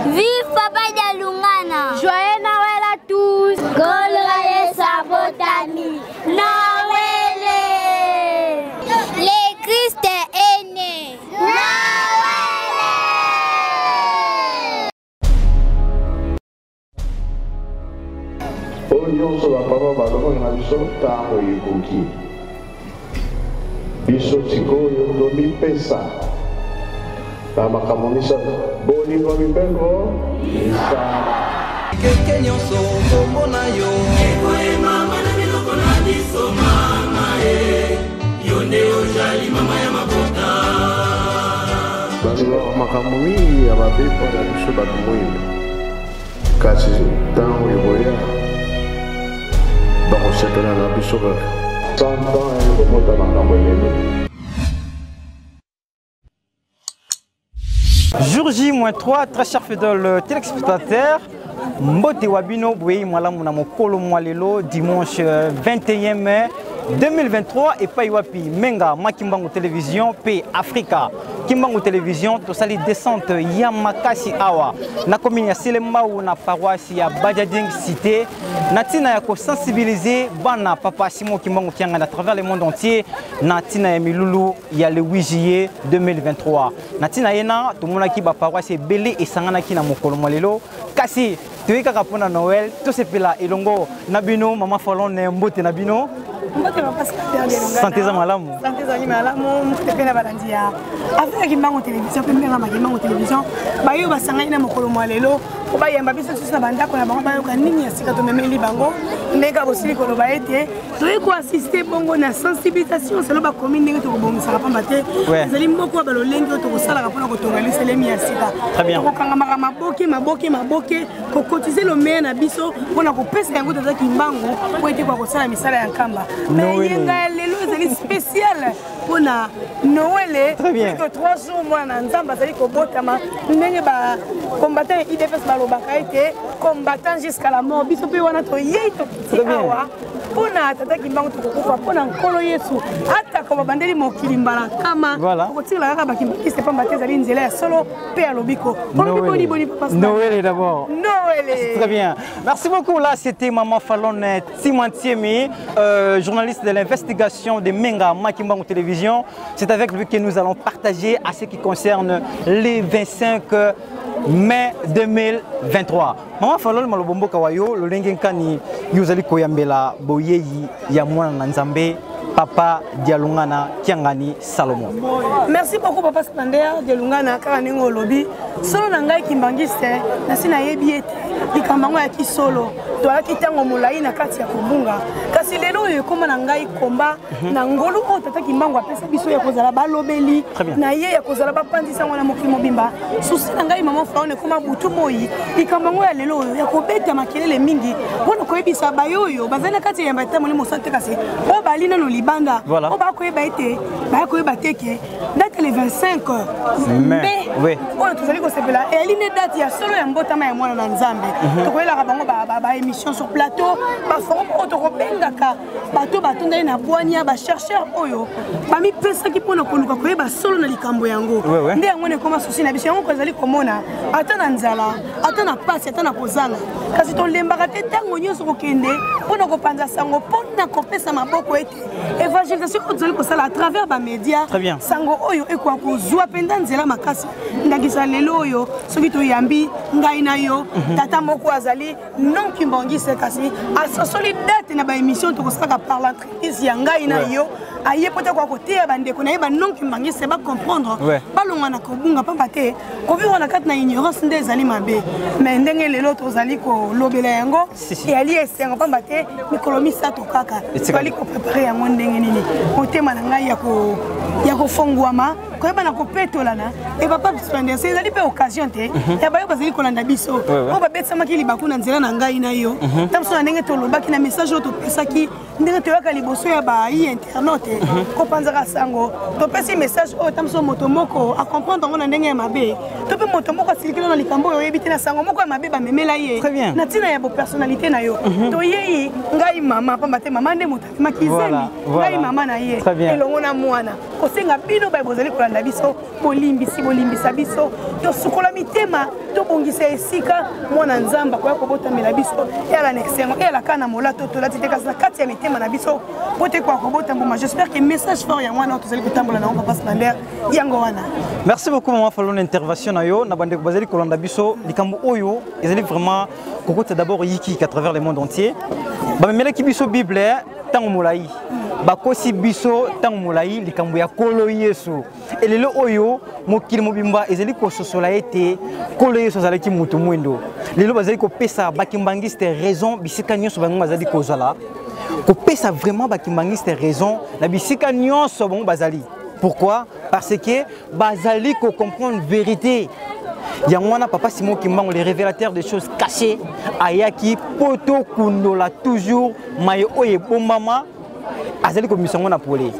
Vive Papa Dialungana. Joyeux Noël à tous. Golraye Sabotani. Noël. Le Christ est né. Nyonso la papa balongo na biso tango ekoki biso sikoyo tomipesa na makambo misato bolingo mipengo keke nyonso kombo na yo ekoyemama na biloko na biso mama yo nde ozali mama ya mabota bazwa makambo mingi ya babepo na biso bato moyindo kasi ntango eboya bakosepela na biso kaka santan ekomota makambo elele. Jour J-3, très chers fidèles téléspectateurs, Mbote Wabino, Boué Mwalamu na Mokolo Mwalelo, dimanche 21 mai 2023, et Paiwapi, Menga, Makimbango Télévision, P Africa, Kimbango Télévision, Tosali descente Yamakasi Awa, na commune ya Selema ou na paroisse ya Bajading Cité, Natina Yako sensibiliser Bana Papa Simon Kimbango Kianga à travers le monde entier, Natina Yamiloulou, il y a le 8 juillet 2023. Natina Yena, tout le monde qui va paroisse Belé et Sanganaki na Mokolo Mwalelo, Kasi, tu es capable de Noël, tout ce pela Elongo, Nabino, Maman Falon, Mbote Nabino. Santé za malamu. Santé za malamu, mukutepena balandia. Afika kimbango télévision, pembeni ma kimbango télévision, bayo basanga ina Mokolo Mwalelo, oba yamba biso sisi na bandako na bango bayo kanini ya sika to memeli bango, ndeka bosili ko loba ete, toye ko assister bongo na sensibilisation selo ba commune ndenge to kobongisa pamba te. Ezali mboko ba lolengi to kosala kapona ko tongali selemi ya sika. Très bien. Ko kanga maboke ko cotiser le maire na biso pona ko pesa yango tata kimbango ko ete ko kosala misala ya kamba. Mais yenga lelo ezali spécial pona Noël. Très bien. Que 3 jours moi na nzamba zali ko botama ndenge ba combattant IDPS balobaka ete combattant jusqu'à la mort biso pe wana to yeito awa pona tata kimbango to kokufa pona nkolo Yesu ata ko babandeli mokili mbala kama ko tira kaka bakimbi c'est pas mbaté zali nzela ya solo pe alobiko boni papa Noël d'abord. Noël. Très bien. Merci beaucoup. Là, c'était Maman Falon Timantiemi, journaliste de l'investigation de Menga Makimbango Télévision. C'est avec lui que nous allons partager à ce qui concerne les 25 mai 2023. Maman Falon Malobombo Kawayo, le Lengenkani, Yuzali Koyambela, Boyeyi, Yamwana Nzambe, Papa Dialungana Kiangani Salomon. Merci beaucoup Papa Spander Dialungana Karanengo Lobby. Solo nangai kimbangiste nasina yebi ete likambango ya kisolo to akitango molai na kati ya kubunga kasi lelo yo koma nangai komba na ngolu o tata kimbango apesa biso ya kozala balobeli na ye ya kozala bapandisa ngona mokimo bimba susi nangai mama faone koma butu boyi likambango ya lelo ya kobeta makelele mingi bona koyebisa bayoyo bazana kati ya mbata moli mosante kasi o balina no libanda o ba koyeba ete ba koyeba teke date le 25 mai oui on tozali ko sepela et aline date ya solo ya mbotama ya mwana na nzambe to koyela bango ba émission sur plateau ba forum to kobengaka bato batondai na bwania ba chercheur oyo ba mi pesa ki pona koluka koyeba solo na likambo yango nde yango ne koma susi na biso yango kozali komona ata na nzala ata na pasi ata na kozanga kasi to lembaka te tango nyonso kokende pona kopanza sango pona kopesa maboko ete évangélisation ko tozali kosala à travers ba média sango oyo ekwa kozwa penda nzela makasi ndakisa lelo oyo soki toyambi ngai na yo tata moko azali non kimbangise kasi asosoli date na ba émission to kosaka par l'entreprise ya ngai na yo aye pota kwa kotea bandeko na ye ba non kimbangise ba comprendre balonga na kobunga pamba te ko vivre na kati na ignorance nde ezali mabe mais ndenge lelo tozali ko lobela yango et ali esenga pamba te mikolo misato kaka tozali ko préparer yango ndenge nini motema na ngai ya kofongwama koyeba na kopetolana et papa Spander c'est ezali pe occasion te ya bayo bazali kolanda biso o babetsamaki libaku na nzela na ngai na yo tamso na ndenge tolobaki na message oyo topesaki ndenge toyaka liboso ya bayi internaute kopanzaka sango topesi message oyo tamso moto moko a comprendre ngo na ndenge ya mabe tope moto moko asilikilo na likambo oyo yebi te na sango moko ya mabe bamemela ye na ntina ya bopersonnalité na yo toyei ngai mama pamba te mama nde moto akimaki zemi ngai mama na ye elongo na mwana kosenga bino baye bozali kolanda bolanda biso bolimbisa biso tosukola mitema tobongisa esika mwana nzamba koya kobotamela biso eyala na esengo eyala kaka na molato tolati te kasi na kati ya mitema na biso po te koya kobotamboma. J'espère que message fort ya wana tozali kotambola na Papa Standard yango wana. Merci beaucoup maman Fallo l'intervention na yo na bande ko bazali kolanda biso likambo oyo ezali vraiment kokota d'abord yiki à travers le monde entier. Ba mela ki biso Bible tango molai. Bakosi biso tango molai likambo ya kolo Yesu. Elelo oyo mokili mobimba ezali ko sosola ete kolo Yesu azali ki mutu mwendo. Lelo bazali ko pesa bakimbangiste raison bisika nyonso bango bazali ko zala. Ko pesa vraiment bakimbangiste raison na bisika nyonso bango bazali. Pourquoi? Parce que bazali ko comprendre vérité. Yangwana Papa Simon Kimbango, le révélateur des choses cachées, ayaki poto kundola toujours mayo oye bombama azali ko misongo na pole.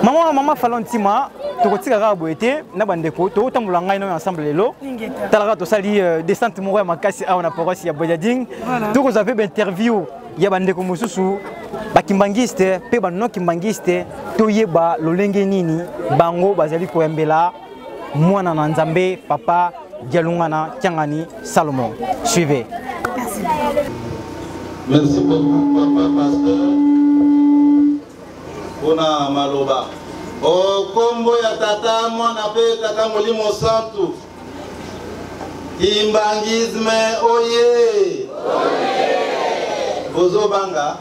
Maman Falontima to kotika ka boete na bandeko to tambola ngai no ensemble lelo. Talaka to sali descente moko ya makasi a na paroisse ya Bojading. To ko avez interview ya bandeko mususu bakimbangiste pe banno kimbangiste to yeba lolenge nini bango bazali ko embela mwana na Nzambe Papa Dialungana Tiangani Salomon. Suivez. Merci. Merci beaucoup Papa Pasteur. Bona maloba. O kombo ya tata mwana pe tata molimo santu. Imbangisme oye. Bozo banga.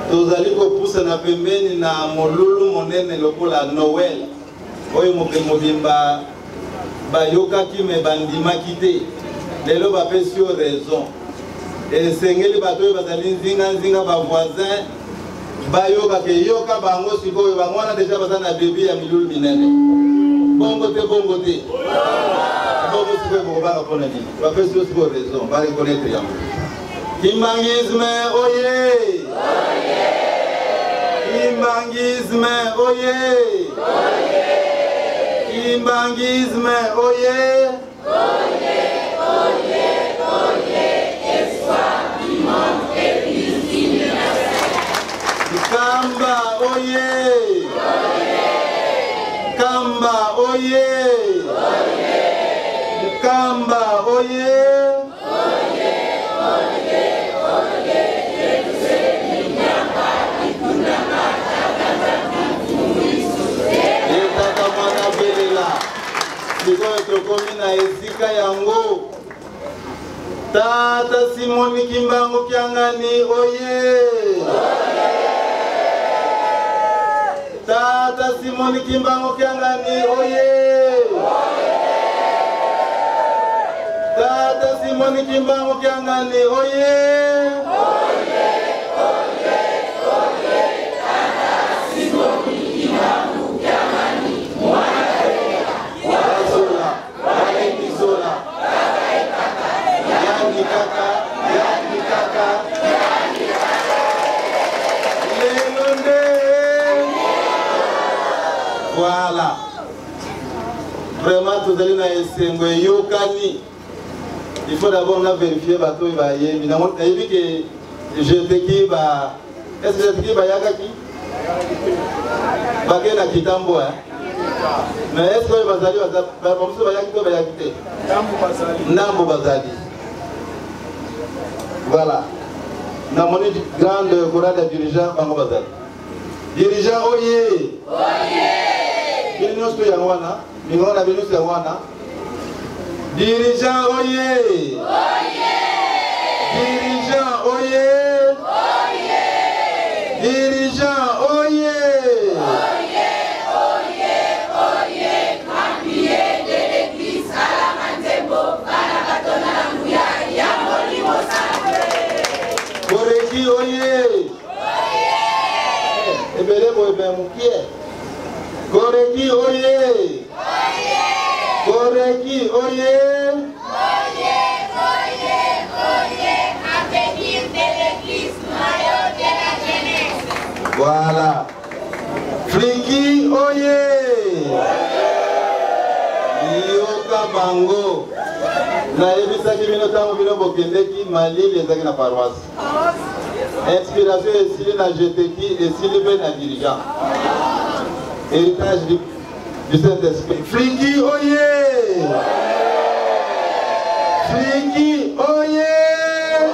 Tozali ko pousse na pembeni na molulu monene lokola Noël. Oyo mobimba bayoka ki me bandima kite lelo ba pesi raison et sengeli bato bazali nzinga ba voisin bayoka ke yoka bango sikoyo bango na déjà bazana bébé ya milulu minene bongo te bongo sikoyo banga pona ni ba pesi sikoyo raison ba reconnaître yango kimbangisme oye kimbangisme oye Kimbangisme oye, espoir du monde et plus Kamba oye, Kamba oye, Kamba oye. Komina ezika yango Tata Simoni Kimbango Kiangani oye Tata Simoni Kimbango Kiangani oye Tata Simoni Kimbango Kiangani oye Tata Simoni Kimbango Kiangani Voilà. Vraiment, tout allez dans les Yokani. Il faut d'abord vérifier bateau. Évidemment, que je te dis, est-ce que je te dis, Yagaki? Bakena Kitambo, hein? Mais est-ce que Bazali va Nambo Bazali. Voilà. Nous avons une grande chorale de dirigeants Bango Bazali. Dirigeants, oye! Oye! Dirigeants, oye! Oye! Dirigeants, oye! Oye! Dirigeants, oye! Koreki oye! Ebele boyebe mukie. Koreki oye! Koreki oye! Avenir de l'église, maillot de la jeunesse. Voilà. Friki oye! Yoka bango. Na ebisaki bino tango bino bokendeki malili ezaki na paroisse. Inspiration esili na jeteki esili pe na dirigeant. héritage du Saint-Esprit. Friki, oyez! Friki, oyez!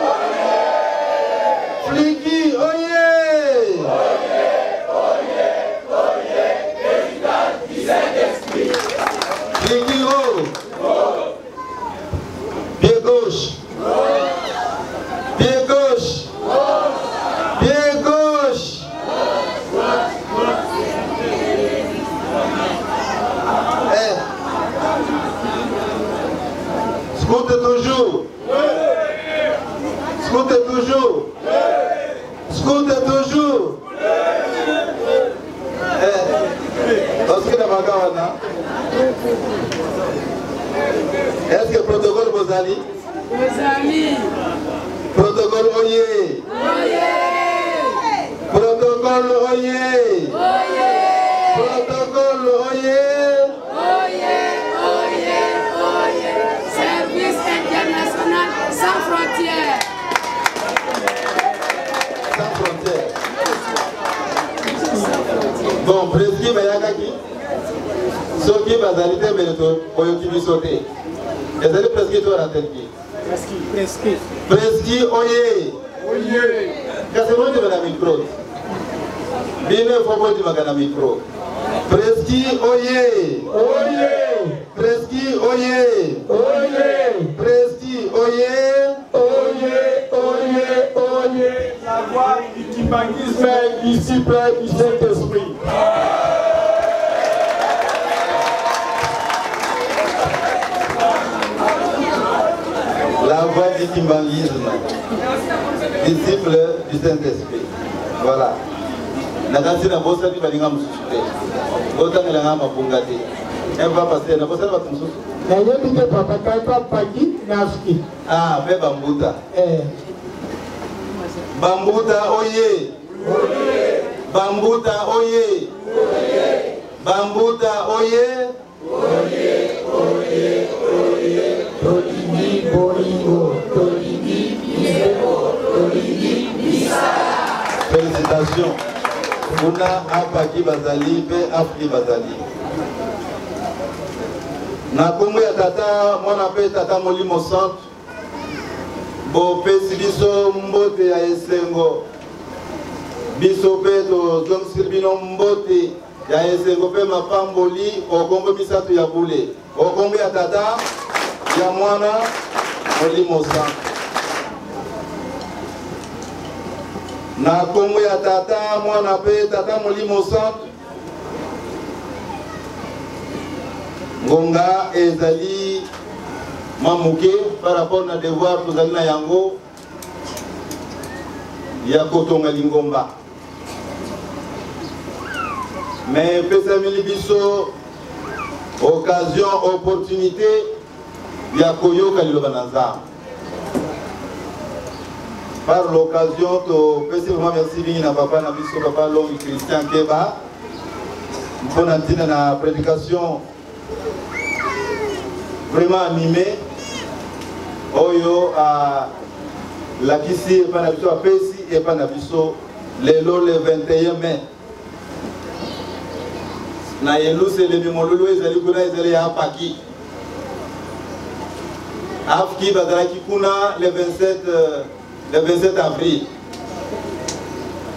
Friki, oyez! Héritage du Saint-Esprit. Friki, oh! Pied gauche. Pied gauche. Pied gauche. Scoute toujours. Scoute toujours. Scoute toujours. Parce que est-ce que le protocole vous allez? Protocole oyez. Protocole oyez. Protocole oyez. Service international sans frontières. Sans frontières. Bon, président Mayakaki, ce qui va s'arrêter, mais le tour, pour y sauter. Et c'est presque toi la tête qui. Presque oyez. Cassez-moi de la micro. Bien, il faut que tu la micro. Presque oyez. Presque oyez. Presque oyez. La voix du kimbangisme disciple du Saint-Esprit. La voix du kimbangisme, disciple du Saint-Esprit. Voilà. Nakasi na bosa di balinga mususuke. Bota ngelanga mapungati. Emba passer na bosa ba mususu. Na yebi ke papa kaipa pagi naski. Ah, me bambuta. Bambuta oye. Bambuta oye. Bambuta oye. Tolini boringo, tolini bisebo, tolini bisa. Félicitations. Kuna apaki bazali pe afri bazali. Na Kongo ya tata mwana pe tata molimo centre. Bo pesi biso mbote ya esengo. Biso pe to zom bino mbote ya esengo pe mapamboli okombo misatu ya bule. Okombo ya tata ya mwana molimo centre. Na Kongo ya tata mwana pe tata molimo centre. Ngonga ezali mamuke par rapport na devoir tozali na yango ya kotonga lingomba. Mais pesa mili biso occasion, opportunité ya koyoka liloba na Nzambe. Par l'occasion, to pesi vraiment merci bien na papa na biso papa Long Christian Keba. Pour ntina na prédication vraiment animé. Oyo a la kisi et pas na biso a pesi et pas na biso lelo le 21 mai. Na yelu se le mimolulu ezali kuna ezali ya paki. Afki bazalaki kuna le 27 avril.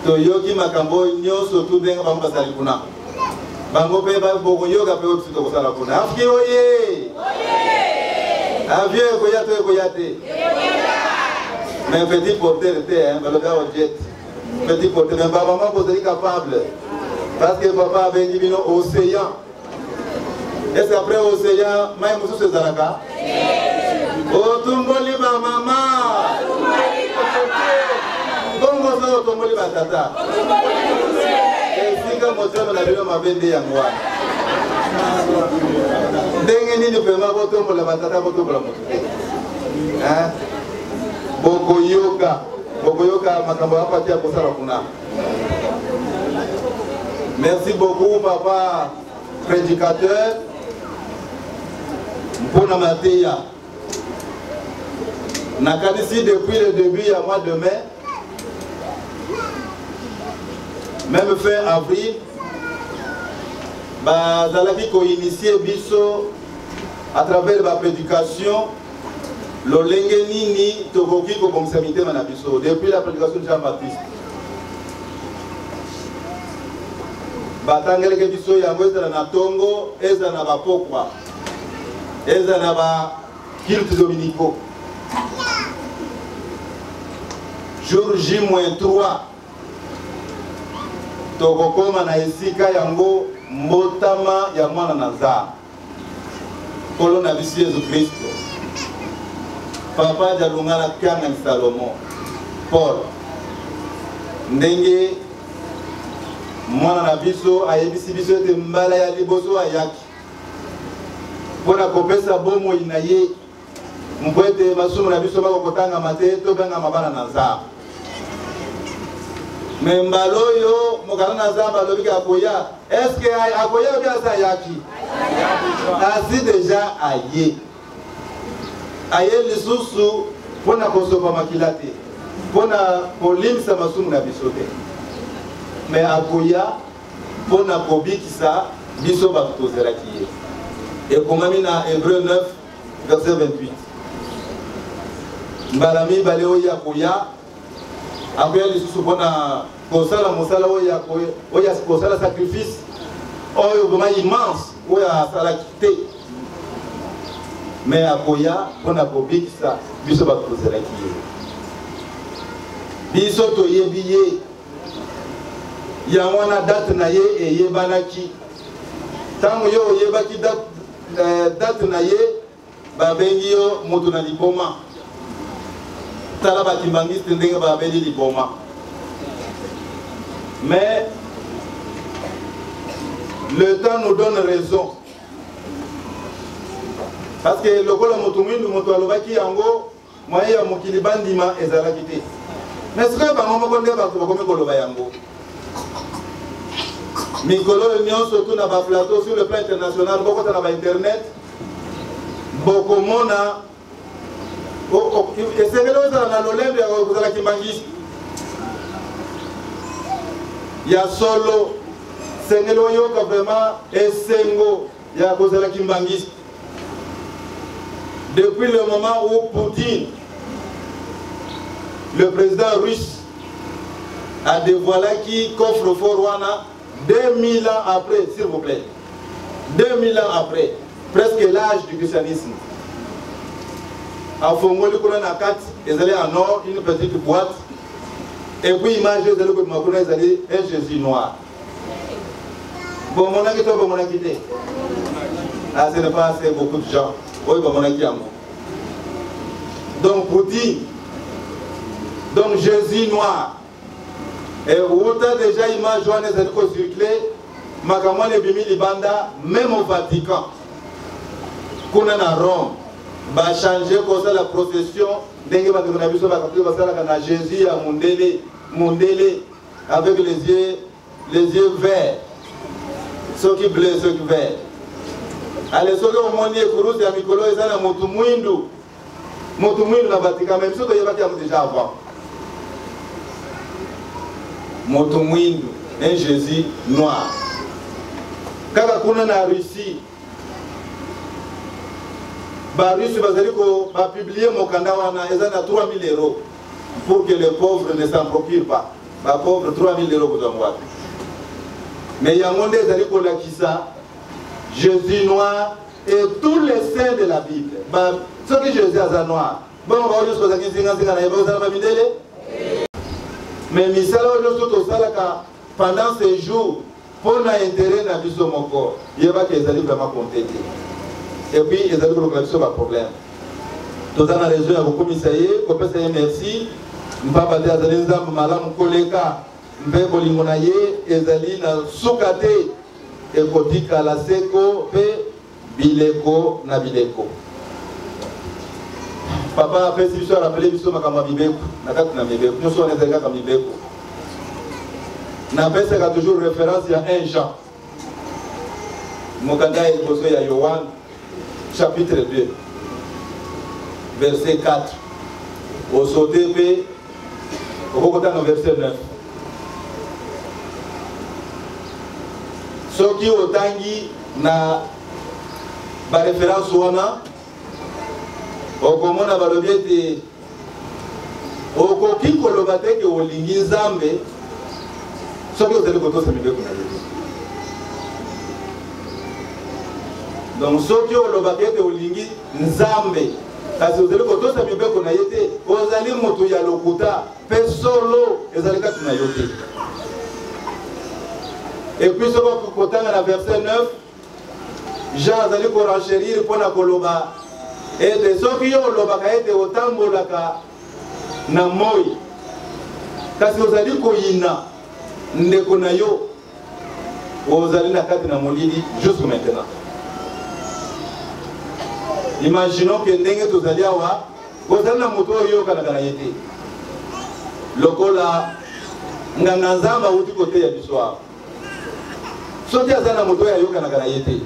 Toyoki makambo nyoso tu benga bango bazali kuna. Bango pe ba boko yoga pe otsito kosala kuna. Afki oye. Avion koyate. Mais petit porteur était hein, le gars au jet. Petit porteur mais maman posait capable. Parce que papa avait dit bino océan. Est-ce qu'après océan, maï moussou se zaraka? Otumboli ma maman. Bongo so otumboli ma tata. Et si comme moteur na bino ma bende yangwa. Ndenge nini pema botombola ma tata botombola moto. Hein? Bokoyoka makambo hapa tia kosala kuna. Merci beaucoup papa prédicateur. Mpona Mateya. Nakanisi depuis le début à mois de mai. Même fin avril. bazalaki ko-initier biso à travers la prédication lolenge nini tokoki kobongisa mitema na biso depuis la prédication de Jean-Baptiste. Batangeleke biso yango ezala na tongo, ezala na bapokwa, ezala na ba culte dominicaux. Jour J-3 tokokoma na esika yango mbotama ya mwana na Nzambe kolo na biso Yesu Kristo. Papa jalungala kanga ni Salomo Paul ndenge mwana na biso ayebisi biso ete mbala ya liboso ayaki mpona kopesa bomoi na ye mpo ete masumu na biso bakokotangama te tobengama bana na Nzambe. Me mbala oyo mokana na Nzambe alobiki akoya, eske akoya obi asa ayaki? Asi deja aye. Aye lisusu mpona kosopa makila te, mpona kolimisa masumu na biso te. Me akoya mpona kobikisa biso bato tozelaki ye. Ekomami na Hébreu 9 verset 28. Mbala mibale oyo akoya akoya lisusu mpona kosala mosala oyo kosala sacrifice oyo vraiment immense oyo asalaki te. Mais akoya mpona kobikisa biso bato tozelaki ye. Biso toyebi ye yango wana date na ye eyebanaki. Ntango yo oyebaki date na ye babengi yo moto na liboma. Tala bakimbangiste ndenge babeli liboma. Mais le temps nous donne raison. Parce que le kolo moto mwindu moto alobaki yango moye ya mokili bandima ezalaki te. Mais ce que bango moko nde bato bakomi koloba yango. Mikolo nyonso tout na ba plateau sur le plan international boko ta na ba internet boko mona esengeli ozala na lolembe ya kozala kimbangisi ya solo sengeli oyoka vraiment esengo ya kozala kimbangisi. Depuis le moment où Poutine, le président russe, a dévoilé qui coffre-fort Rwanda 2000 ans après, s'il vous plaît. 2000 ans après, presque l'âge du christianisme. À Fongoli, on a 4, ils allaient en or, une petite boîte. Et puis, imaginez, ils allaient un Jésus noir. Bon, mon ami, bon, mon ami, ah, ce n'est pas assez beaucoup de gens. Oui, bon, mon ami, donc, Poutine, donc Jésus noir. Et autant déjà image joie les écoles circulées, makamwa les bimi libanda même au Vatican. Qu'on a Rome, va changer comme ça la procession. Dengue va devenir biso va capter va ça la Jésus à Mondele avec les yeux verts. Ceux qui bleus, ceux qui verts. Allez ceux qui ont monné kurus ya mikolo ezana motu mwindu. Motu mwindu na Vatican même ceux qui yabaki déjà avant. Moto mwindu, un Jésus noir. Kaka kuna na Russie, ba Russie va publier mokanda wana ezana 3000 € pour que les pauvres ne s'en procurent pas. Ba pauvres 3000 € pour t'envoyer. Mais yango nde ezali ko lakisa Jésus noir et tous les saints de la Bible. Ba ce que Jésus aza noir. Bon on va juste poser kinga na yebo za ba midele. Mais misala oyo tout salaka pendant ces jours pour na intérêt na biso moko yeba que ezali vraiment compté. Et puis ezali ko la biso ba problème. Tous en raison ya kokomisa ye ko pesa ye merci mpapa te azali nzambe malamu koleka mpe bolingo na ye ezali na sukate ekotika la seko pe bileko na bileko. Papa a fait si je rappelé biso makamba bibeko na kati na bibeko nous sommes les gars comme bibeko na pesa ka toujours référence il y a 1 Jean mokanda et boso ya Yohan chapitre 2 verset 4 au sauté pe au côté dans verset 9 soki otangi na ba référence wana okomona balobi ete okoki koloba te ke olingi nzambe soki ozali kotosa mibeko na ye. Donc soki olobaki ete olingi nzambe kasi ozali kotosa mibeko na ye te, ozali moto ya lokuta mpe solo ezali kati na yo te. Et puis soki kotanga na verset 9 Jean azali korenchérir mpona koloba ete soki yo olobaka ete otambolaka na moi kasi ozali koyina ndeko na yo ozali na kati na molili jusqu'à maintenant. Imaginons que ndenge tozali awa ozali na moto oyo oyokanaka na ye te lokola nganga nzambe awuti kote ya biso awa soki aza na moto oyo ayokanaka na ye te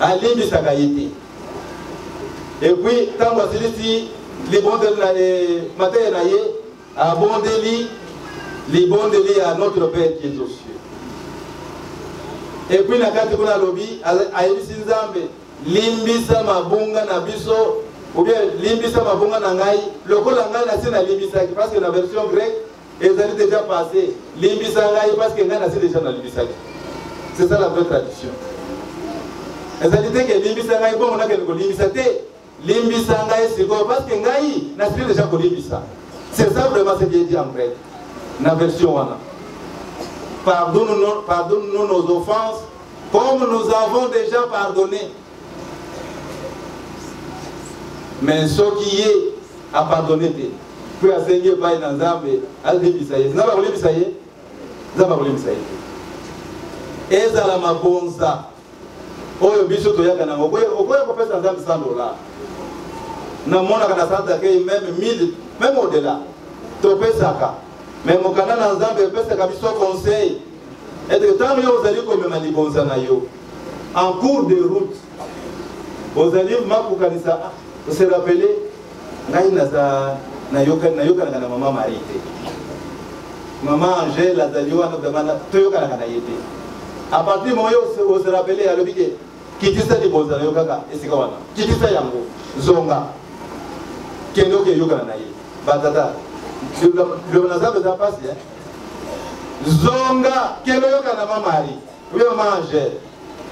alimbisaka ye te. Et puis ntango asilisi libondeli na mateya na ye abondeli libondeli ya notre Père qui est aux cieux. Et puis na kati kuna alobi ayebisi nzambe limbisa mabunga na biso ou bien limbisa mabunga na ngai lokola ngai nasi na limbisaki parce que la version grecque ezali déjà passé limbisa ngai parce que ngai nasi déjà na limbisaki. C'est ça la vraie tradition. Ezali te ke limbisa ngai bongo nakende kolimbisa te limbisa ngai sikoyo parce que ngai nasi déjà kolimbisa. C'est ça vraiment ce qui est dit en grec na version wana. Pardonne-nous nos offenses comme nous avons déjà pardonné. Mais ce qui est à pardonner, puis à Seigneur pas dans Zambé, à l'Ébisaïe. Vous n'avez pas l'Ébisaïe? Vous n'avez pas l'Ébisaïe. Et ça la ma bonza. Oh, le bichot de Yakana, au bout de $100. N'a mon accord même 1000, même au-delà. Topé Saka. Mais mon canal dans Zambé, c'est qu'à biso conseil. Et de temps, vous allez comme ma libonza na yo. En cours de route, vous allez m'apoukanisa. Vous se rappelez, na maman Marie. Maman Angèle, la Zaliwa, à partir du moment où vous se rappelez, elle a dit que qui dit ça, il y a et c'est quoi? Qui dit ça, Yango, Zonga, Keno, Yoga, Batata, le Nazar de la passe. Zonga, Keno, Yoga, maman Marie, oui, maman Angèle,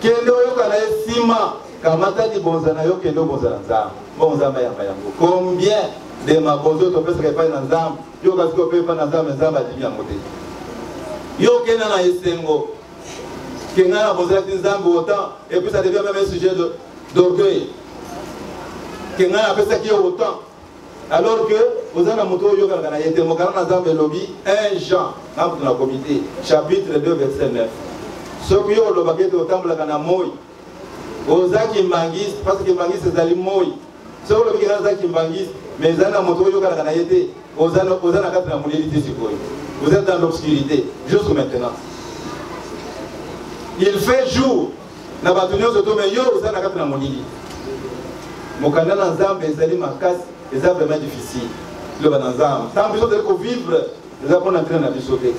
Keno, Yoga, Sima. Kamata di bonzana yo kendo bonzana nzambe bonzamba yamba yango combien de mabozo to pesa kai na nzambe yo kasi ko pepa na nzambe nzambe adimi yango te yo kena na esengo kenga na bonzana ti nzambe autant et puis ça devient même un sujet d'orgueil kenga na pesa ki autant alors que ozana moto yo kana na yete mo kana na nzambe lobi 1 Jean dans la comité chapitre 2 verset 9 ce que yo lo bakete otambula kana moi Ozaki Mbangis, parce que Mbangis c'est Zalimoi. Ce que le Kira Zaki Mbangis, mais Zana Motoyo Kanayete, Ozana Katra Moulité Sikoy. Vous êtes dans l'obscurité, jusqu'à maintenant. Il fait jour, Nabatunio Sotomeyo, Ozana Katra Moulité. Mokanda Nazam, Zalim Makas, c'est vraiment difficile. Le Banazam. Tant que vous vivre, nous avons entré dans la vie sautée.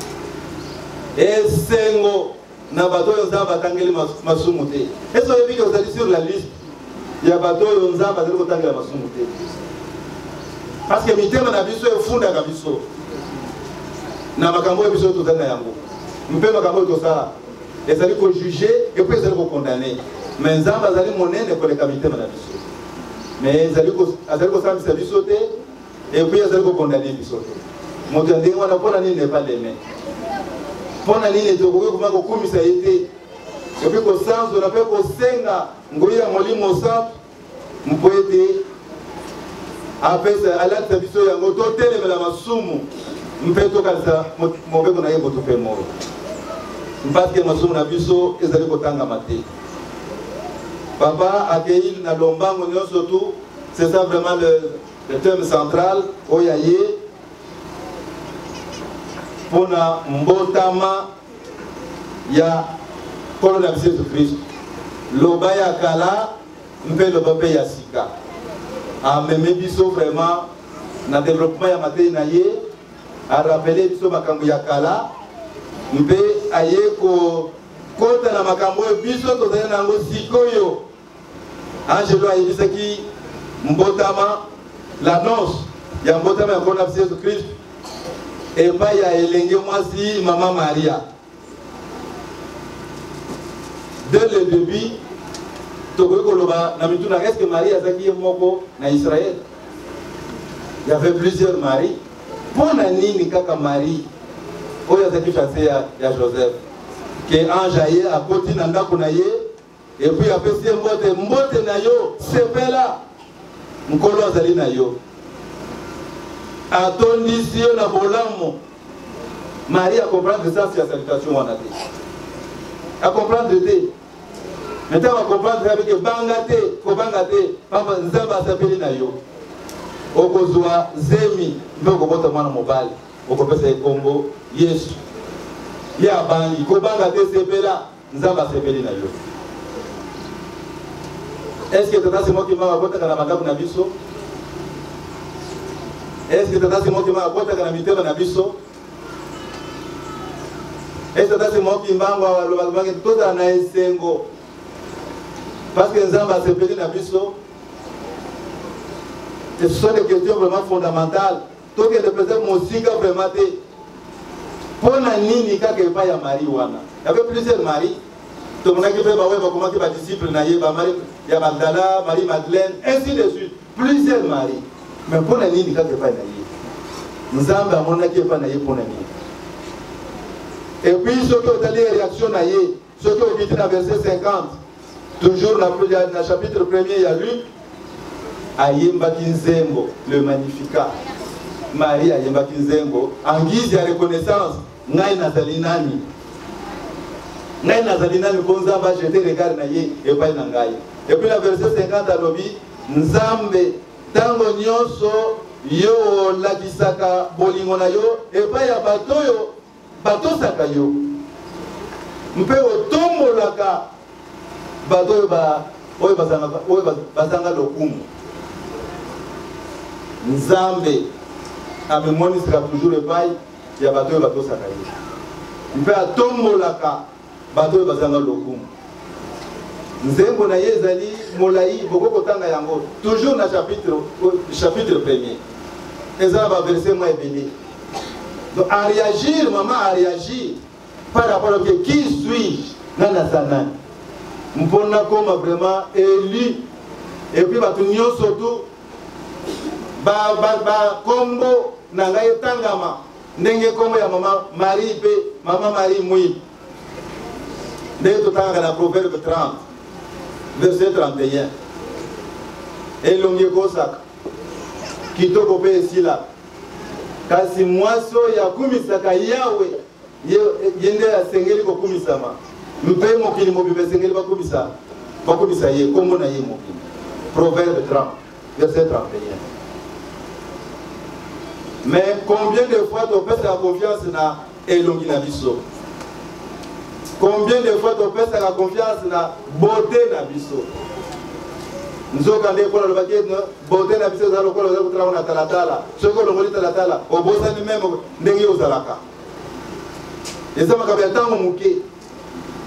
Et Sengo. Na bato yonzamba tangeli masumuté. Est-ce que vous allez sur la liste? Il y a bato yonzamba zeli kotangela masumuté. Parce que mitema na biso efunda ka biso. Na makambo biso tozana yango. Mpe makambo tosala. Ezali ko juger et puis ezali ko condamner. Mais nzamba zali monene ko le mitema na biso. Mais ezali ko sambisa biso te et puis ezali ko condamner biso te. Moto ndenge wana pona nini ne pas l'aimer. Pona nini tokoki kuma kokumisa ye te epi kosanzo na mpe kosenga ngoi ya molimo santu mpo ete apesa alakisa biso yango totelemela masumu mpe tokalisa mobeko na ye moto mpe moyo parce que masumu na biso ezali kotangama te. Papa akei na lombango nyonso tu, c'est ça vraiment le thème central oyo ye pona mbotama ya kolo na biso Yesu Kristo loba ya kala mpe loba mpe ya sika ameme biso vraiment na développement ya matei na ye a rappelé biso makambo ya kala mpe aye ko kota na makambo biso tozali nango sikoyo angelo ayebisaki mbotama l'annonce ya mbotama ya nkolo na biso Yesu Kristo epai ya elenge mwasi mama Maria. Dès le début tokoki koloba na mituna est-ce que Marie azaki ye moko na Israël? Il y avait plusieurs Marie. Pona nini kaka Marie oyo azaki fiancé ya Joseph ke ange aye akoti na ndako na ye et puis apesi ye mbote na yo sepela nkolo azali na yo atondisi yo na bolamu. Marie a comprendre le sens de la salutation wana te, a comprendre te. Maintenant on va comprendre avec bangate ko bangate papa nzamba asapeli na yo okozwa zemi mpe okobota mwana mobali okopesa ekombo Yesu ya bangi ko bangate sepela nzamba asepeli na yo. Est-ce que tata c'est moi qui m'a apporté kana makabu na biso? Est-ce que tata c'est moi qui m'a apporté kana mitema na biso? Est-ce que tata c'est moi qui m'a apporté tout dans na esengo? Parce que nzamba asepeli na biso. Ce sont des questions vraiment fondamentales. Donc le président Mosinga vraiment dit pour nini kaka epai ya Marie wana. Il y avait plusieurs Marie. Tout le monde qui fait comment qui va disciple naïe Marie ya Magdala, Marie Madeleine, ainsi de suite. Plusieurs Marie. Mais pour nini kaka epai naïe. Nzamba amona ki epai naïe pour nini. Et puis ce que vous allez réaction naïe, ce que vous dites dans verset 50. Toujours dans le chapitre 1er, il y a Luc. Ayemba Kinzembo, le Magnificat. Marie Ayemba Kinzembo, en guise de reconnaissance, Ngai Nazalinani. Ngai Nazalinani, Bonza va jeter regard naïe et pas Nangai. Et puis la verset 50 à l'obi, Nzambe, Tango Nyonso, Yo Lakisaka, Bolingona yo, et pas ya Batoyo, Bato Sakayo. Mpe Otombo Laka, Batoyo ba, Oye Basanga Lokumu. Nzambe amemoni sera toujours epai ya bato bato sakaye mpe atombolaka bato bazanga lokumu nzembo na ye ezali molai bokokotanga yango toujours na chapitre 1er ezala baverset mwa ebele. Donc à réagir, maman a réagi par rapport à qui suis-je nana sana mpona koma vraiment élu et puis bato nyonso surtout ba kombo na ngai tangama ndenge kombo ya mama Marie pe mama Marie mui ndenge totanga na Proverbe 30 verset 31 elongi kosaka kitoko pe esila kasi mwaso ya kumisaka yawe yende asengeli kokumisama mpe mokili mobibe esengeli bakumisa ye kombo na ye mokili. Proverbe 30 verset 31. Mais combien de fois tu peux la confiance na elongi na biso? Combien de fois tu peux la confiance na beauté na biso? Nzoka nde kola lobaki beauté na biso za lokola za kutala na talatala. Soko longoli talatala, obosa ni même ndenge ozalaka. Eza makabya tango muke.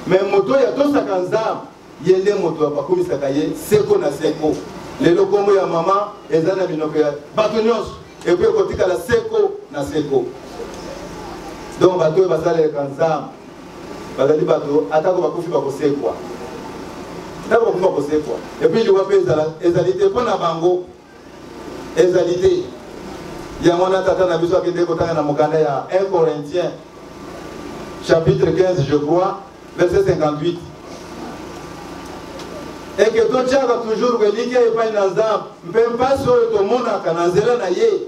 Mais moto ya tosaka nzam yende moto apakumisaka ye seko na seko. Lelo kombo ya mama eza na binoko ya bato nyonso. Et puis côté la seko na seko. Donc bato basale kanzam. Bazali bato atako bakufi bakosekwa. Atako bakufi bakosekwa. Et puis il va faire ezalité pona bango. Ezalité. Ya mona tata na biso akende kotanga na mokanda ya 1 Corinthiens chapitre 15 je crois verset 58. Et que tout tchaka toujours que l'Iké est pas une azam, même pas sur le monde à Kanazela naïe.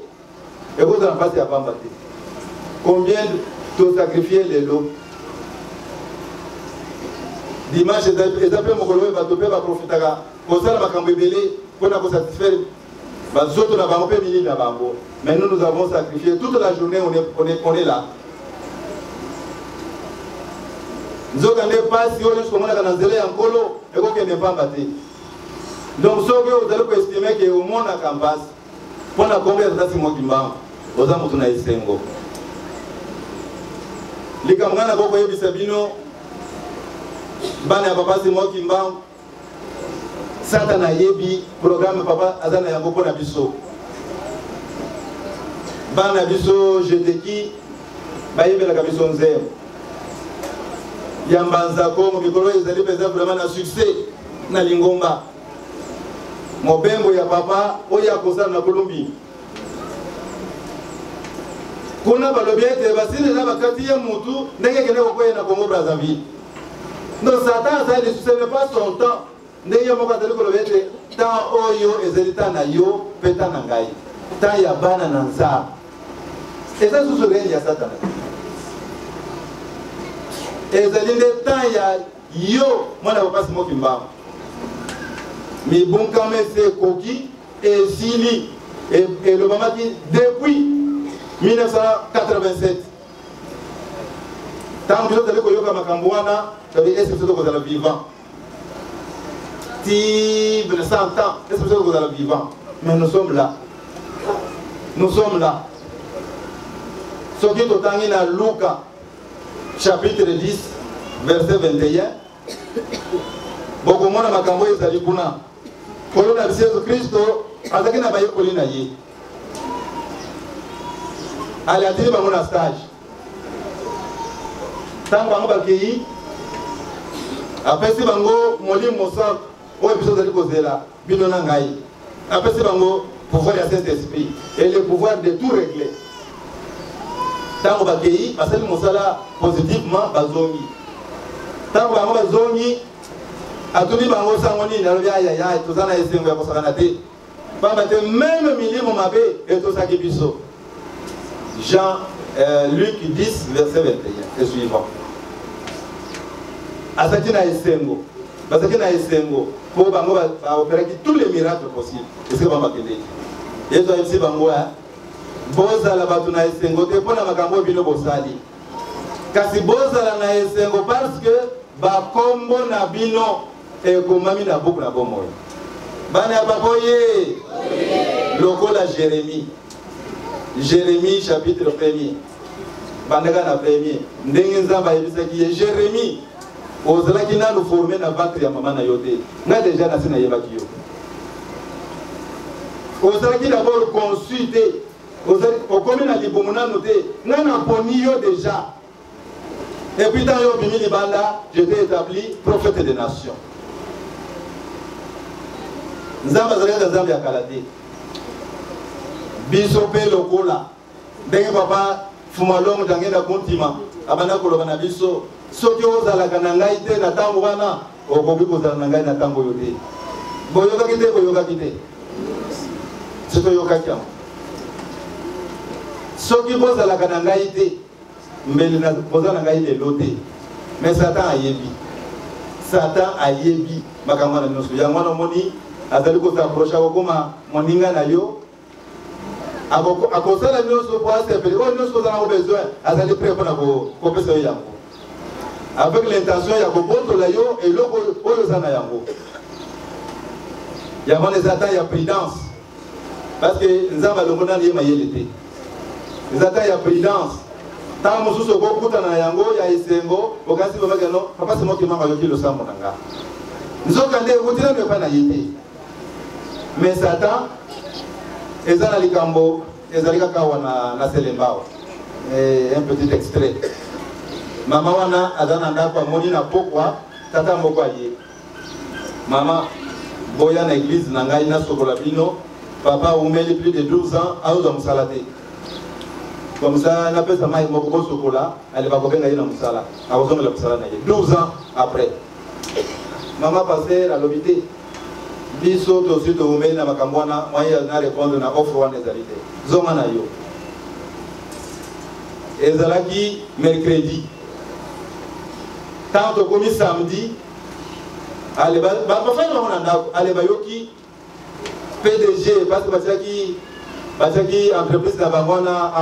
Et vous en passez à Pambati. Combien tu sacrifié les lots? Dimanche, les appels Mokolo va doper va profiter. Pour ça, ma cambébélé, pour nous satisfaire. Nous avons fait mille bango. Mais nous avons sacrifié toute la journée, on est là. Nous avons pas si on est comme on a Kanazela en colo. Donc, ce que vous allez estimer que au monde à Campas, pour la combien de temps c'est moi qui m'en aux amours de Naïsengo. Les camarades à Bokoye Bissabino, bana papa c'est moi qui m'en satana yebi programme papa azana yango pona biso bana biso jeteki bayebela ka biso nzero yambanza ko mikolo ezali peza vraiment na succès na lingomba mobembo ya papa oya kosala na Kolombi kuna balobi ete basile na bakati ya mutu ndenge kene kokoya na Congo Brazzaville. Donc Satan ça ne suffit pas son temps ndenge moko azali kolobi ete temps oyo ezali temps na yo peta na ngai temps ya bana na nzambe eza susu règne ya Satan ezali nde temps ya yo mwana bapasi moki mbamba mibunkame se koki esili elobamaki depuis 1987 tant biso tali koyoka makambo wana tabi est-ce que kozala vivant ti 100 ans est-ce que kozala vivant mais nous sommes là soki totangi na Luka chapitre 10 verset 21 bokomona makambo ezali kuna kolo na Yesu Kristo azaki na bayekoli na ye ali atili bango na stage ntango bango bakei apesi bango molimo mosantu oyo biso ozali kozela bino na ngai apesi bango pouvoir ya Saint-Esprit et le pouvoir de tout régler ntango bakei basali mosala positivement bazongi ntango bango bazongi atuli bango sango nini alobi ayaya toza na esengo ya kosakana te pamba te même milimo mabe etosaki biso Jean Luc 10 verset 21 et suivant asaki na esengo basaki na esengo po bango baopéraki tous les miracles possibles est-ce que bango bakendeki yesu ayebisi bango bozala bato na esengo te mpona makambo bino bosali kasi bozala na esengo parce que bakombo na bino ekomami na buku na bomoi bana ya papa oye lokola Jérémie chapitre 1er bandaka na 1er ndenge nzambe ayebisaki ye Jérémie ozalaki nanu formé na ventre ya mama na yo te nga déjà nasi nayebaki yo ozalaki d'abord conçu te okomi na libumu nanu te nga naponi yo déjà et puis dans yo bimi libanda je t'ai établi prophète des nations nzambe azalaki na nzambe ya kala te biso mpe lokola ndenge papa fumalongo tange na kontima abanda koloba na biso soki ozalaka na ngai te na ntango wana okoki kozala na ngai na ntango oyo te boyokaki te soki toyokaki yango soki bozalaka na ngai te mbeli boza na ngai lelo te mais Satan ayebi makambo na nyonso yango wana omoni azali kosaproche akokoma moninga na yo akosala nyonso po asepeli oyo nyonso ozala ngo besoin azali prêt mpona kopesa yo yango avec l'intention ya kobotola yo eloko oyo oza na yango yango wana eza ta ya prudence parce que nzambe alongo nani ye mayele te eza ta ya prudence ntango mosusu okokutana na yango ya esengo okasi babakeno papa c'est moi qui manga yoki losambo na nga nzoka nde ekutinano epai na ye te mais Satan eza na likambo ezali kaka wana na selembao un petit extrait mama wana aza na ndako amoni na pokwa tata moko aye mama boya na église na ngai nasokola bino papa umeli plus de 12 ans aozwa mosala te comme ça napesa mai moko bosokola aleba kobenga ye na mosala akozongela mosala na ye 12 ans après mama paster alobi te biso tosi toumeli na makambo wana moyen na répondre na offre wana ezali te zonga na yo ezalaki mercredi tant tokomi samedi aleba bafani bango na ndako aleba yoki PDG parce que batiaki entreprise na bango wana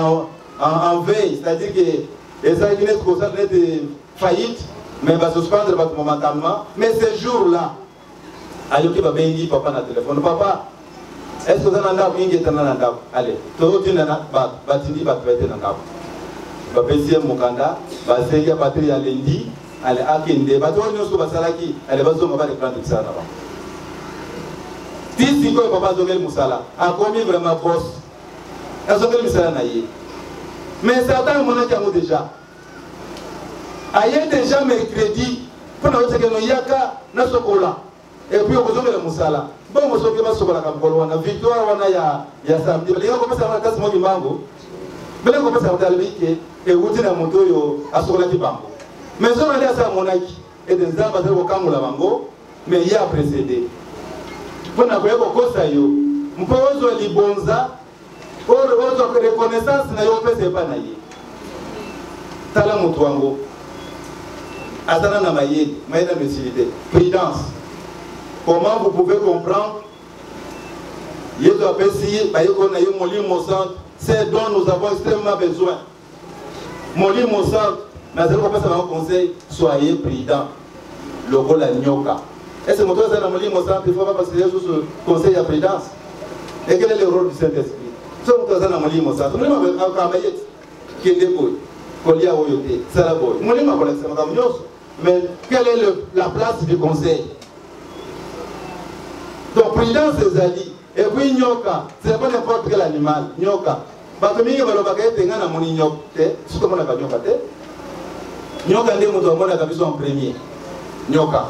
en veille, c'est-à-dire que ezalaki neti kosala neti faillite mais basuspendre bato momentanément mais ce jour-là ayoki babengi papa na téléphone papa est-ce que oza na ndako ingi etana na ndako ale tozotinda na batindi bato baete na ndako bapesi ye mokanda basengi ya bateri ya lendi allez akinde bato nyonso basalaki allez bazonga ba reprendre ça là. Tisi ko papa zongel musala a commis vraiment boss. Azongel musala na ye. Mais certains mon a déjà. Aye déjà mercredi pour na oteke no yaka na sokola. Et puis on zongel musala. Bon mo soki ba sokola ka mkolo wana victoire wana ya samedi. Linga ko pesa kasi mo kimbango. Bele ko pesa mtalibike et wuti na moto yo asokola ki bango. Mais on a dit à ça monaki et des arbres au Kamoula Bango, mais il y a précédé. Pour n'a pas eu yo, m'pozo libonza, pour reconnaissance na yo pese pas naïe. Tala mutuango, atana na maïe, maïe na messilité, prudence. Comment vous pouvez comprendre? Yezo apesi, bayeko na yo moli mosant, c'est dont nous avons extrêmement besoin. Moli mosant. Mais je vous conseil, soyez prudents. Le rôle à Nyoka. Est-ce que mon tour est dans mon lit, mon sang, il ne faut pas passer sur ce conseil à prudence. Et quel est le rôle du Saint-Esprit? Ce que mon tour est dans mon lit, mon sang, je vais vous dire qui est débrouillé, Kolia Oyote, Salaboy. Mon lit m'a collecté, mais quelle est la place du conseil? Donc, prudence, c'est Zali. Et puis, Nyoka, ce n'est pas n'importe quel animal. Nyoka. Parce que je vais vous dire que mon Nyoka, c'est comme on a pas Nyoka. Nyoka ndi mutu amona kabisa en premier. Nyoka.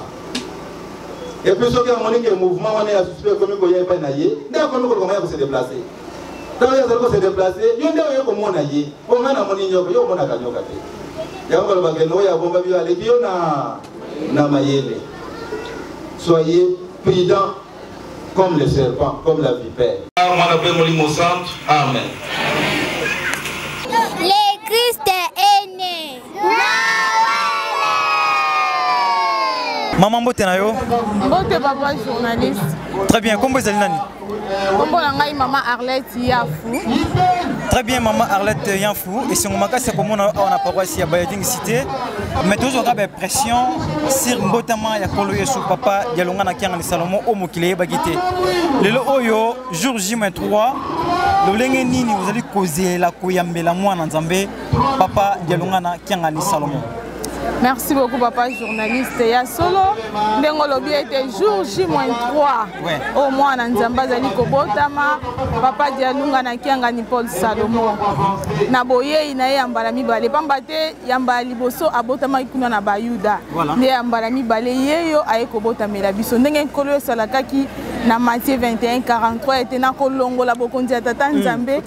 Et puis ceux qui ont montré que le mouvement on est à suspect comme il y a pas naïe. D'accord, comment il faut se déplacer. Quand il y a se déplacer, il y a des gens comment naïe. On a moni nyoka, yo mona ka nyoka te. Ya ngolo bageno ya bomba bi ale ki yo na mayele. Soyez prudents comme le serpent, comme la vipère. On appelle Molimo Centre. Amen. Le Christ est né. Maman Mbote na yo? Mbote papa journaliste. Très bien, comment vous allez nani? Comment ngai maman Arlette Yafou. Très bien maman Arlette Yafou et si on m'a cassé comme on a paroisse à Bayading cité mais toujours avec pression sur Mbotama ya koloye sur papa Dialunga na kianga ni Salomon au mokile bagité. Lelo oyo jour J-3 le lenge nini vous allez causer la koyambela mwana nzambe papa Dialunga na kianga ni Salomon. Merci beaucoup papa journaliste. Ya solo ndengo lobi était jour J-3. Au moins na nzamba zali kobotama papa Dialunga na kianga ni Paul Salomon. Na boye ina yambala mibale pamba te yambala liboso abotama ikuna na bayuda. Ne yambala mibale yeyo aye kobotamela biso ndenge nkolo salakaki na Matthieu 21:43 était na kolongola bokonzi ya tata nzambe.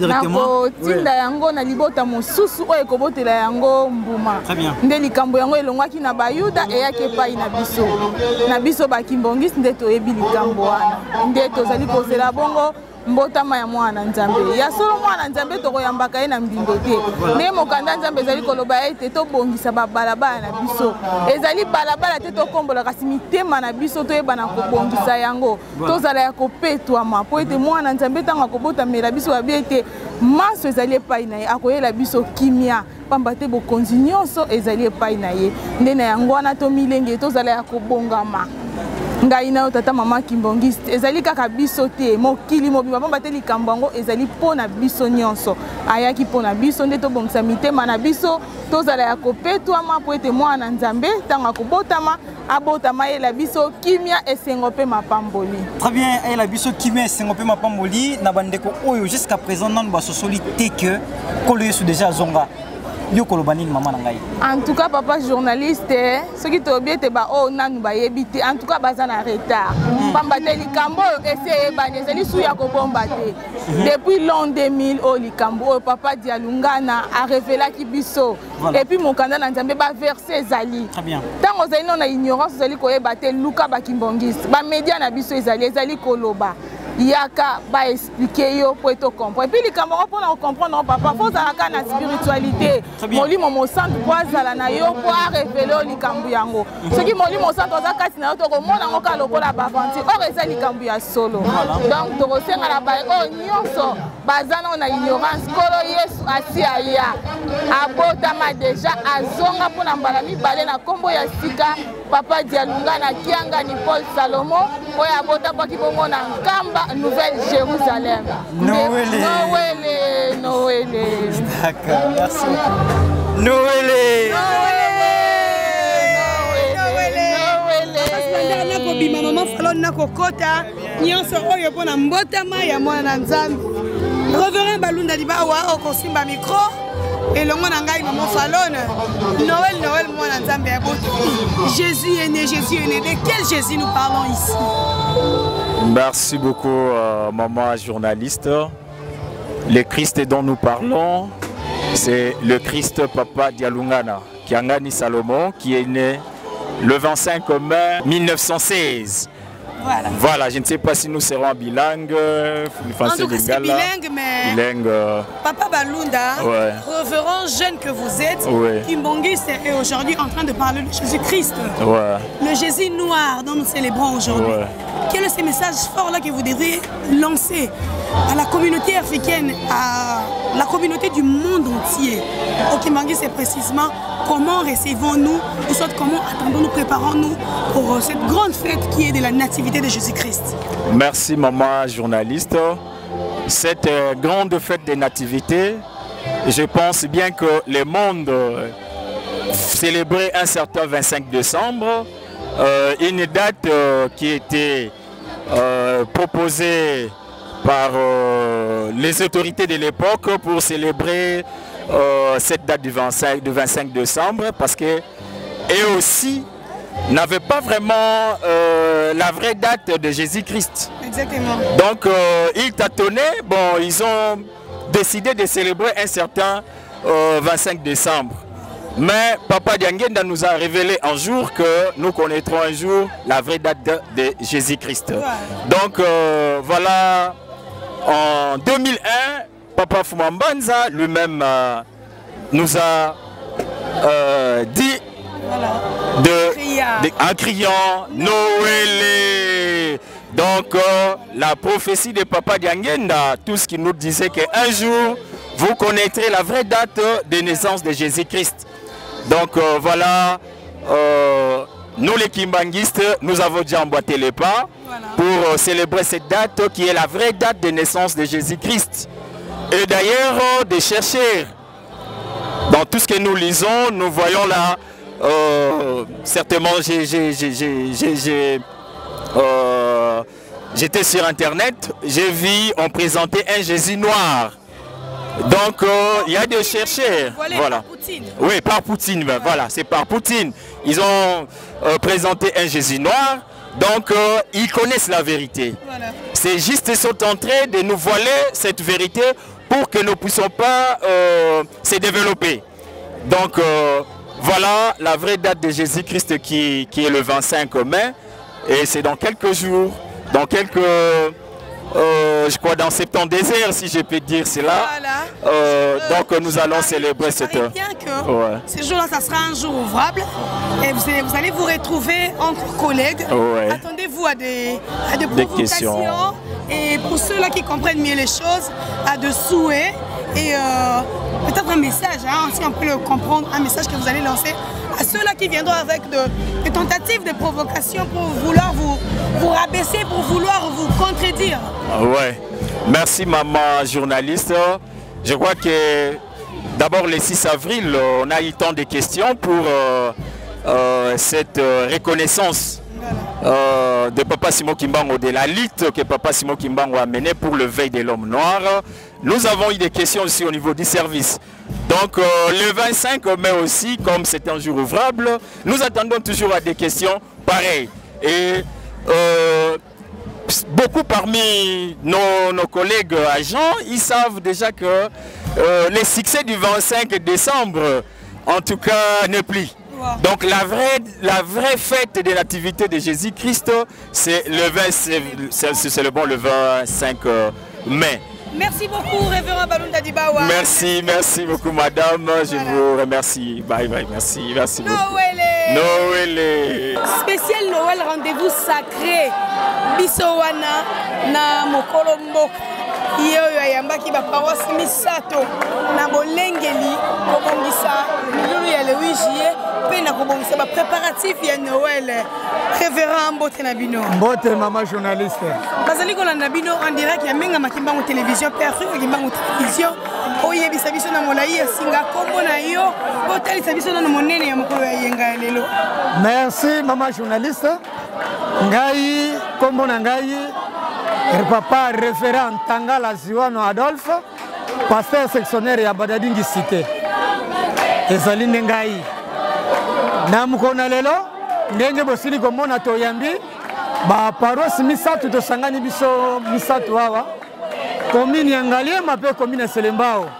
Na ko tinda yango na libota mosusu oye kobotela yango mbuma. Nde likambo yango elongwaki na bayuda eyaki epai na biso bakimbongisi nde toyebi likambo wana nde tozali kozela bongo mbotama ya mwana nzambe ya solo mwana nzambe tokoyambaka ye na mbindo te nde mokanda nzambe ezali koloba ete tobongisa babalabala na biso ezali balabala te tokombola kasi mitema na biso toyebana kobongisa yango tozala ya kopetwama po ete mwana nzambe ntango akobotamela biso babi ete maso ezali epai na ye akoyela biso kimia pamba te bokonzi nyonso ezali epai na ye nde na yango wana tomilenge tozala ya kobongama ngai na tata mama kimbongisi ezali kaka biso te mokili mobima pamba te likambo yango ezali mpona biso nyonso ayaki mpona biso nde tobongisa mitema na biso tozala ya kopetwama po ete mwana nzambe ntango akobotama abotama yela biso kimia esengo mpe mapamboli. Très bien, ayela biso kimia esengo mpe mapamboli na bandeko oyo jusqu'à présent nanu basosoli te que kolo yesu déjà zonga. En tout cas, papa journaliste, ceux qui t'ont bien, oh, nanu ba yebite. En tout cas, baza na retard. Pambate likambo, essayé banese, li souya ko bombate. Depuis l'an 2000, oh likambo, papa Dialunga na a révélé ki biso. Et puis mon candidat na nzambe ba verser zali. Très bien. Tant ozali non na ignorance, ozali ko yebate Luka ba kimbongiste. Ba média na biso ezali koloba. Yaka ba expliquer yo pour to comprendre. Et puis les camarades pour comprendre papa faut zalaka na spiritualité. Moli mo centre pour zala na yo pour révéler likambu yango. Ce qui moli mo centre za kati na yo to ko mona ngo ka lokola ba vanti. Or eza likambu ya solo. Donc to ko senga na ba o nyonso bazana na ignorance kolo Yesu asi aya. Abotama déjà azonga pour na mbala mibale na kombo ya sika papa Dialunga na kianga ni Paul Salomon oya abota pa ki bongo na nkamba Nouvelle-Jérusalem. Noël. D'accord, merci. Noël. kobima maman Falone na kokota nyonso oyo pona mbotama ya mwana Nzambe. Révérend Balunda Dibawa okosimba micro elongo na ngai maman Falone. Noël mwana Nzambe ya boto. Jésus est né. De quel Jésus nous parlons ici? Merci beaucoup maman journaliste. Le Christ dont nous parlons, c'est le Christ Papa Dialungana, Kiangani Salomon, qui est né le 25 mai 1916. Voilà, je ne sais pas si nous serons bilingues, français lingala. Bilingue, mais bilingue, Papa Balunda, révérend jeune que vous êtes, Kimbongis est aujourd'hui en train de parler de Jésus-Christ, le Jésus noir dont nous célébrons aujourd'hui. Quel est ce message fort-là que vous devez lancer à la communauté africaine, à la communauté du monde entier? Au Kimbongis, c'est précisément comment recevons-nous, ou soit comment attendons-nous, préparons-nous pour cette grande fête qui est de la nativité de Jésus-Christ? Merci maman journaliste. Cette grande fête de nativité, je pense bien que le monde célébrait un certain 25 décembre, une date qui était proposée par les autorités de l'époque pour célébrer cette date du 25 décembre, parce que eux aussi n'avaient pas vraiment la vraie date de Jésus-Christ. Exactement. Donc ils tâtonnaient, bon, ils ont décidé de célébrer un certain 25 décembre. Mais Papa Diangenda nous a révélé un jour que nous connaîtrons un jour la vraie date de Jésus-Christ. Donc voilà, en 2001, Papa Fumambanza lui-même nous a dit en criant Noël. Donc la prophétie de Papa Diangenda, tout ce qui nous disait qu'un jour vous connaîtrez la vraie date de naissance de Jésus-Christ. Donc voilà, nous les Kimbanguistes, nous avons déjà emboîté les pas pour célébrer cette date qui est la vraie date de naissance de Jésus-Christ. Et d'ailleurs, de chercher dans tout ce que nous lisons, nous voyons là, certainement j'étais sur internet, j'ai vu, on présentait un Jésus noir. Donc il y a des chercheurs, voilà. Oui, par Poutine, ben, voilà, c'est par Poutine. Ils ont présenté un Jésus noir, donc ils connaissent la vérité. Voilà. C'est juste ils sont en train de nous voiler cette vérité pour que nous ne puissions pas se développer. Donc voilà la vraie date de Jésus-Christ qui est le 25 mai, et c'est dans quelques jours, dans quelques... je crois dans 72 heures, si je peux dire cela. Voilà. Donc nous allons célébrer cette heure. Bien que ce jour-là, ça sera un jour ouvrable et vous allez vous retrouver entre collègues. Attendez-vous à des provocations. Et pour ceux-là qui comprennent mieux les choses, à de souhaits et peut-être un message, hein, si on peut le comprendre, un message que vous allez lancer à ceux-là qui viendront avec des tentatives de provocation pour vouloir vous rabaisser, pour vouloir vous contredire. Ouais. Merci maman journaliste. Je crois que d'abord le 6 avril, on a eu tant de questions pour cette reconnaissance de Papa Simon Kimbangu, de la lutte que Papa Simon Kimbangu a menée pour le veille de l'homme noir. Nous avons eu des questions aussi au niveau du service. Donc le 25 mai aussi, comme c'est un jour ouvrable, nous attendons toujours à des questions pareilles. Et beaucoup parmi nos collègues agents, ils savent déjà que le succès du 25 décembre, en tout cas, n'est plus. Donc la vraie fête de nativité de Jésus-Christ, c'est le 25 mai. Merci beaucoup, révérend Balunda Dibawa. Merci beaucoup, madame. Je vous remercie. Bye bye, merci beaucoup. Noël. Spécial Noël, rendez-vous sacré. Bisowana na mokolo mboka. Yo ayambaki ba paroisse misato na bolengeli kobongisa milulu ya le 8 juillet pe na kobongisa ba préparatif ya Noël. Révérend Mbote na bino. Mbote mama journaliste. Bazali kolanda bino en direct ya menga makimbango télévision pe Afrique makimbango télévision. Oyebisa biso na molai ya singa kombo na yo botalisa biso na monene ya mokolo ya yenga lelo. Merci mama journaliste. Ngai kombo na ngai papa référent Tangala Ziwano Adolphe, pasteur sectionnaire ya Badadingi cité. Ezali ngai. Na mukona lelo ndenge bosili komona toyambi ba paroisse misatu tosangani biso misatu awa. Commune ya Ngaliema pe commune ya Selembao.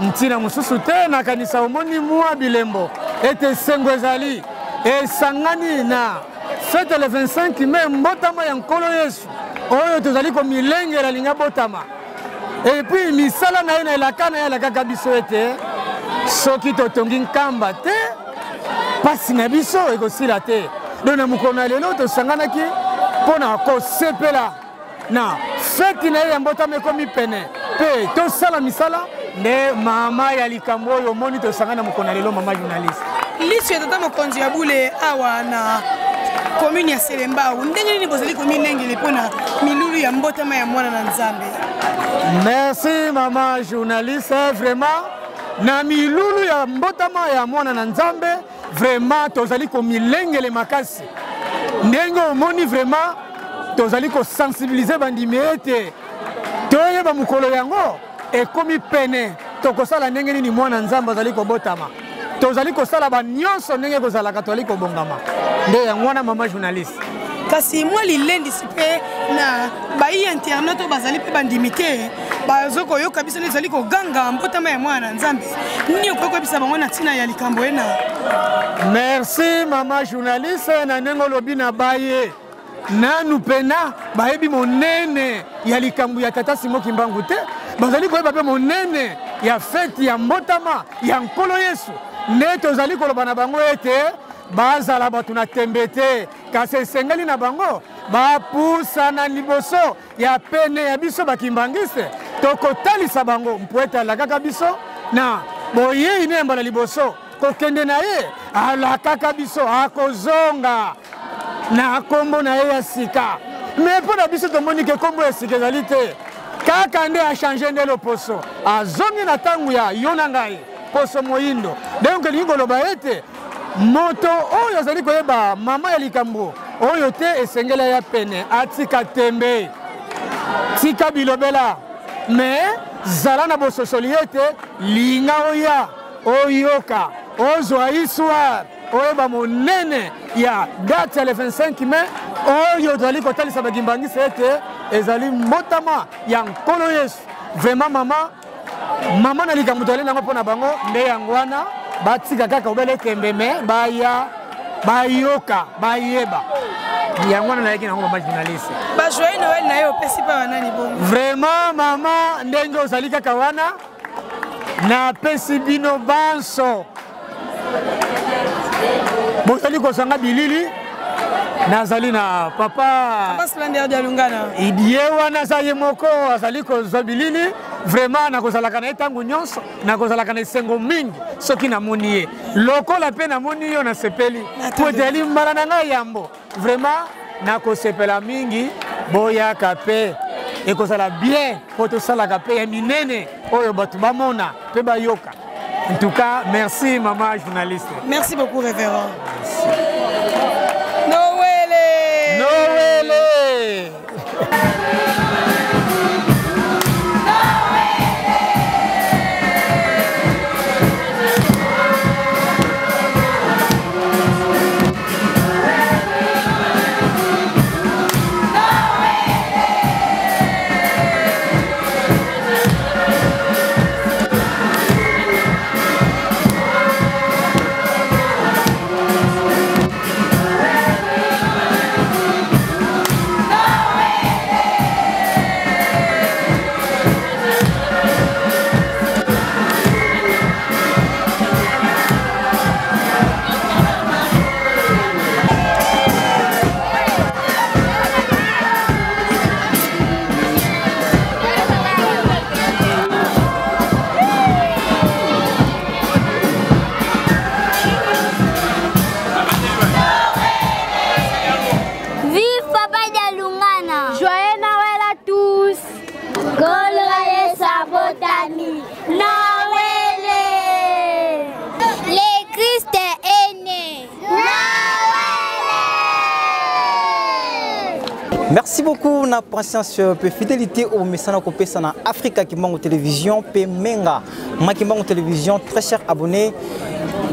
Ntina mususu te na kanisa omoni mwa bilembo. Ete sengo ezali esangani na fête le 25 mai mbotama ya nkolo Yesu. Oyo tozali ko milengela linga botama. Et puis misala na ina elaka na elaka kabiso ete soki totongi nkamba te pasi na biso ekosila te. Dona mukona lelo tosanganaki pona ko sepela na fête na ya mbotama ekomi pene pe tosala misala ne mama ya likambo oyo moni tosangana mukona lelo mama journaliste. Lisu ya tata mokonzi ya bule awa na commune ya Selembao ndenge nini bozali komi lengele pona milulu ya mbotama ya mwana na Nzambe. Merci mama journaliste, vraiment na milulu ya mbotama ya mwana na Nzambe vraiment tozali komi lengele makasi ndenge omoni vraiment tozali ko sensibiliser bandimi ete toyeba mukolo yango ekomi pene tokosala ndenge nini mwana Nzambe azali kobotama tozali kosala ba nyonso ndenge kozala katolika bongama nde yango wana mama journaliste. Kasi moi lilendi sipe na bayi internet o bazali pe bandimité bazoko yo kabisa nezali ko ganga mbotama ya mwana Nzambe nini okoko bisa bango na tina ya likambo ena. Merci mama journaliste na nengo lobi na baye nanu pena bayebi monene ya likambo ya tata Simo Kimbangu te bazali koyeba pe monene ya fête ya mbotama ya nkolo Yesu ne tozali koloba na bango ete bazala batu na tembe te kasi esengeli na bango bapusana liboso ya pene ya biso bakimbangiste tokotalisa bango mpo ete alakaka biso na boyei ne mbala liboso kokende na ye alakaka biso akozonga na kombo na ye ya sika me mpo na biso tomoni ke kombo ya sika ezali te kaka nde achange nde loposo azongi na ntango ya yo na ngai poso moyindo donc elingi koloba ete moto oyo azali koyeba mama ya likambo oyo te esengela ya pene atika tembe tika bilobela me zala na bososoli ete linga oya oyoka ozwa histoire oyeba monene ya date ya le 25 mai oyo tozali kotalisa bakimbangisa ete ezali mbotama ya nkolo Yesu vraiment mama na likambo tozali nango mpo na bango nde yango wana batika kaka obele tembe me baya bayoka bayeba yango wana nayaki nango mama journaliste bajoye Noël na ye opesi pa banani bongo vraiment mama ndenge ozali kaka wana na pesi bino banso bozali kosanga bilili nazali na papa Splendeur de Lungana idie wana azaye moko azali kozwa bilili vraiment nakozalaka na ye ntango nyonso nakozalaka na esengo mingi soki namoni ye lokola mpe namoni yo nasepeli po ezali mbala na ngai yambo vraiment nakosepela mingi boyaka mpe ekozala bien po tosalaka mpe ya minene oyo bato bamona mpe bayoka. En tout cas, merci maman journaliste. Merci beaucoup révérend. Merci beaucoup na patience pe fidélité au messana ko pesa na Africa Kimbangu Télévision pe menga ma Kimbangu Télévision très chers abonnés.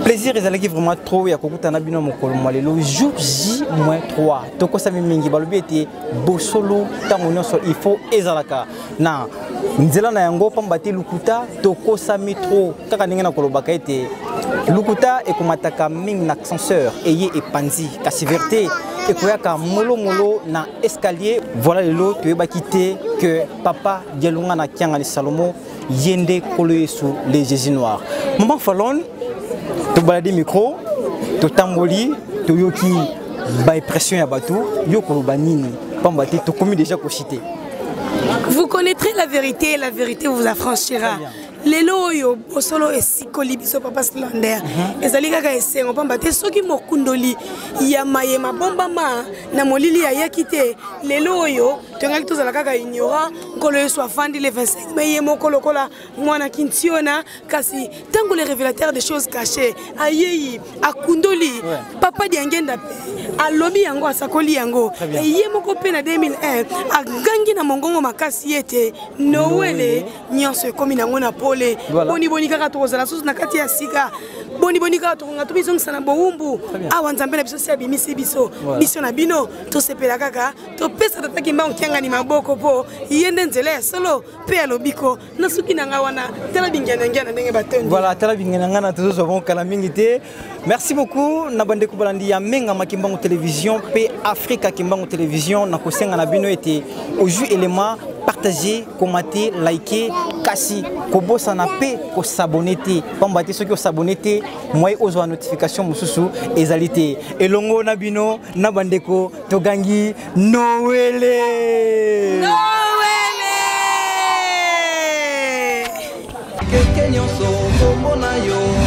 Plaisir ezalaki vraiment trop ya kokutana bino mokolo malelo jour J-3 tokosa mingi balobi ete bosolo tango nyonso il faut ezalaka na nzela na yango pambati lukuta tokosa mitro kaka ndenge na kolobaka ete lukuta ekomataka mingi na ascenseur eye epanzi kasi vérité ekoyaka molo molo na escalier. Voilà lelo toyebaki te que papa Dialunga na Kiangani Salomo yende kolo yesu les Jésus noirs. Maman Falon to baladi micro to tamboli to yoki ba impression ya batu yoko banini pambati to komi déjà ko cité. Vous connaîtrez la vérité et la vérité vous affranchira. Lelo yo bosolo esikoli biso papa Splendeur ezali kaka esengo pambate soki mokundoli ya mayema bombama na molili ya yakite lelo yo tongali tozala kaka ignorant nkolo yesu afandi le 25 mai ye moko lokola mwana kintiona kasi tango le révélateur des choses cachées ayeyi akundoli papa diangenda pe alobi yango asakoli yango ye moko pe na 2001 agangi na mongongo makasi ete Noël nyonso ekomi nango na boni boni kaka tozala susu na kati ya sika boni boni kaka tokonga to biso sana boumbu awa nzambe na biso si abimisi biso biso na bino tosepela kaka topesa tata Kimbangu Kiangani maboko po yende nzela ya solo pe alobiko na suki na nga wana tala bingana ngana ndenge batondi voilà tala bingana ngana tozo bon kala mingi te. Merci beaucoup na bande ko balandi ya menga ma Kimbangu Télévision pe Africa Kimbangu Télévision na kosenga na bino ete au jus élément partager, commenter, liker, kasi, kobosa na pe, ko s'abonner te. Pambate ceux qui s'abonner te, moi ozo notification mususu ezalité. Elongo na bino, na bandeko, togangi Noël. Keke nyonso kombo na yo